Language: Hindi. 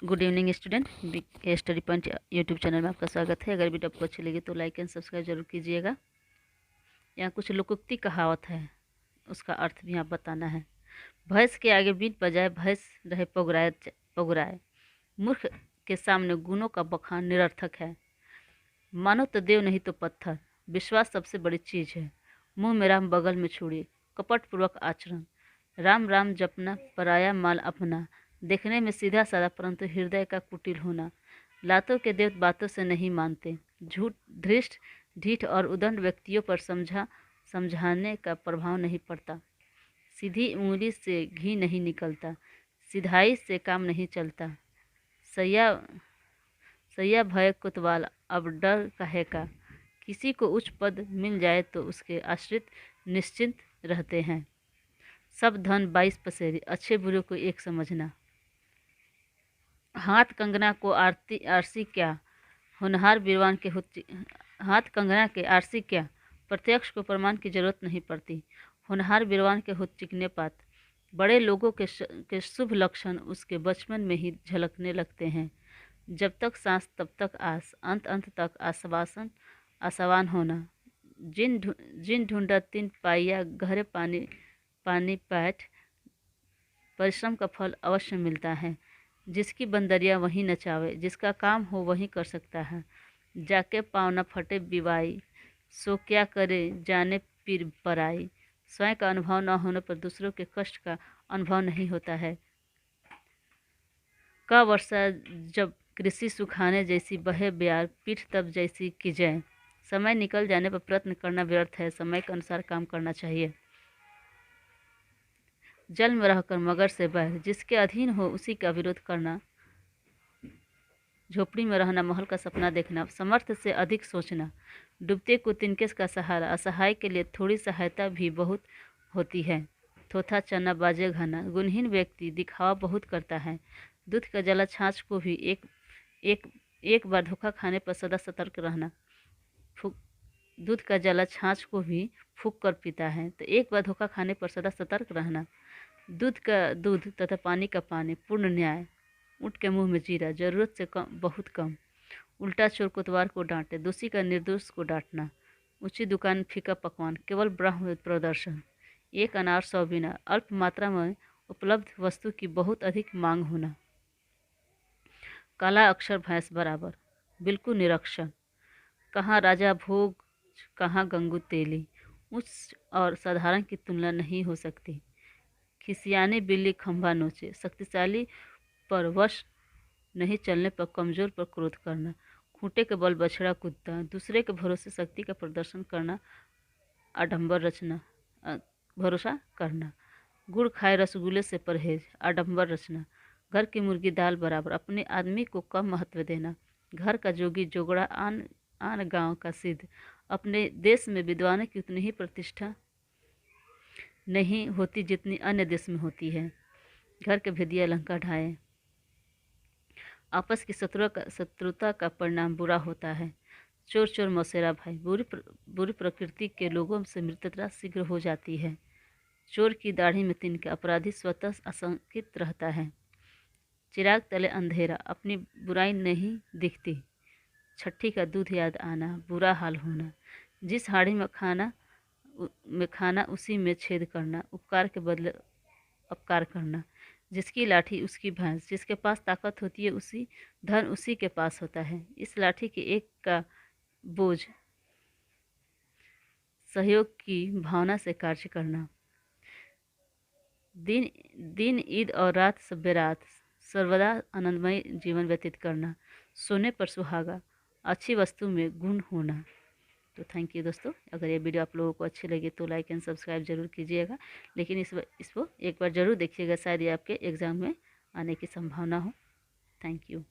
Good evening student, study point YouTube channel में आपका स्वागत है। अगर वीडियो आपको अच्छी लगी तो लाइक एंड सब्सक्राइब जरूर कीजिएगा। यहाँ कुछ लोकोक्ति कहावत है, उसका अर्थ भी आप बताना है। भैंस के आगे बीट बजाए भैंस रहे पगुराए। मूर्ख के सामने गुणों का बखान निरर्थक है। मानो तो देव नहीं तो पत्थर, विश्वास सबसे बड़ी चीज है। मुंह में राम बगल में छुड़ी, कपटपूर्वक आचरण। राम राम जपना, पराया माल अपना। देखने में सीधा साधा परंतु हृदय का कुटिल होना। लातों के देव बातों से नहीं मानते। झूठ, धृष्ट, ढीठ और उदंड व्यक्तियों पर समझाने का प्रभाव नहीं पड़ता। सीधी उंगली से घी नहीं निकलता, सिधाई से काम नहीं चलता। सैया सैया भय कोतवाल, अब डर काहे का। किसी को उच्च पद मिल जाए तो उसके आश्रित निश्चिंत रहते हैं। सब धन 22 पसेरी, अच्छे बुरे को एक समझना। हाथ कंगना को आरसी क्या, होनहार बीरवान के हाथ कंगना के आरसी क्या, प्रत्यक्ष को प्रमाण की जरूरत नहीं पड़ती। होनहार बीरवान के हुत चिकने पात। बड़े लोगों के शुभ लक्षण उसके बचपन में ही झलकने लगते हैं। जब तक सांस तब तक आस, अंत अंत तक आसवान होना। जिन ढूंढा तिन पाइया, गहरे पानी पानी पैठ। परिश्रम का फल अवश्य मिलता है। जिसकी बंदरिया वहीं नचावे, जिसका काम हो वहीं कर सकता है। जाके पाँव न फटे बिवाई, सो क्या करे जाने पीर पराई। स्वयं का अनुभव न होने पर दूसरों के कष्ट का अनुभव नहीं होता है। का वर्षा जब कृषि सुखाने जैसी बहे ब्यार, पीठ तब जैसी की जय। समय निकल जाने पर प्रयत्न करना व्यर्थ है, समय के अनुसार काम करना चाहिए। जल में रहकर मगर से बैर, जिसके अधीन हो उसी का विरोध करना। झोपड़ी में रहना, महल का सपना देखना, समर्थ से अधिक सोचना। डूबते को तिनके का सहारा, असहाय के लिए थोड़ी सहायता भी बहुत होती है। थोथा चना बाजे घना, गुणहीन व्यक्ति दिखावा बहुत करता है। दूध का जला छाछ को भी एक बार धोखा खाने पर सदा सतर्क रहना। दूध का जला छाछ को भी फूंक कर पीता है, तो एक बार धोखा खाने पर सदा सतर्क रहना। दूध का दूध तथा पानी का पानी, पूर्ण न्याय। ऊँट के मुंह में जीरा, जरूरत से कम बहुत कम। उल्टा चोर कोतवाल को डांटे, दोषी का निर्दोष को डांटना। ऊंची दुकान फीका पकवान, केवल ब्रह्म प्रदर्शन। एक अनार 100 बिना, अल्प मात्रा में उपलब्ध वस्तु की बहुत अधिक मांग होना। काला अक्षर भैंस बराबर, बिल्कुल निरक्षर। कहाँ राजा भोग, कहाँ गंगू तेली। उच्च और साधारण की तुलना नहीं हो सकती। खिसियानी बिल्ली खंभा नोचे, शक्तिशाली पर वश नहीं चलने पर कमजोर पर क्रोध करना। खूंटे के बल बछड़ा कूदता, दूसरे के भरोसे शक्ति का प्रदर्शन करना। भरोसा करना। गुड़ खाए रसगुल्ले से परहेज, आडंबर रचना। घर की मुर्गी दाल बराबर, अपने आदमी को कम महत्व देना। घर का जोगी जोगड़ा आन गांव का सिद्ध। अपने देश में विद्वानों की उतनी ही प्रतिष्ठा नहीं होती जितनी अन्य देश में होती है। घर के भेदिया लंका ढाए। आपस की शत्रुता का परिणाम बुरा होता है। चोर चोर मौसेरा भाई, बुरी प्रकृति के लोगों से मित्रता शीघ्र हो जाती है। चोर की दाढ़ी में तिनके, अपराधी स्वतः आशंकित रहता है। चिराग तले अंधेरा, अपनी बुराई नहीं दिखती। छठी का दूध याद आना, बुरा हाल होना। जिस हाड़ी में खाना उसी में छेद करना। उपकार के बदले अपकार करना। जिसकी लाठी उसकी भैंस, जिसके पास ताकत होती है धन उसी के पास होता है। इस लाठी के एक का बोझ सहयोग की भावना से कार्य करना। दिन ईद और रात बेरात, सर्वदा आनंदमय जीवन व्यतीत करना। सोने पर सुहागा, अच्छी वस्तु में गुण होना। तो थैंक यू दोस्तों। अगर ये वीडियो आप लोगों को अच्छी लगी तो लाइक एंड सब्सक्राइब जरूर कीजिएगा, लेकिन इसको एक बार ज़रूर देखिएगा, शायद ये आपके एग्ज़ाम में आने की संभावना हो। Thank you.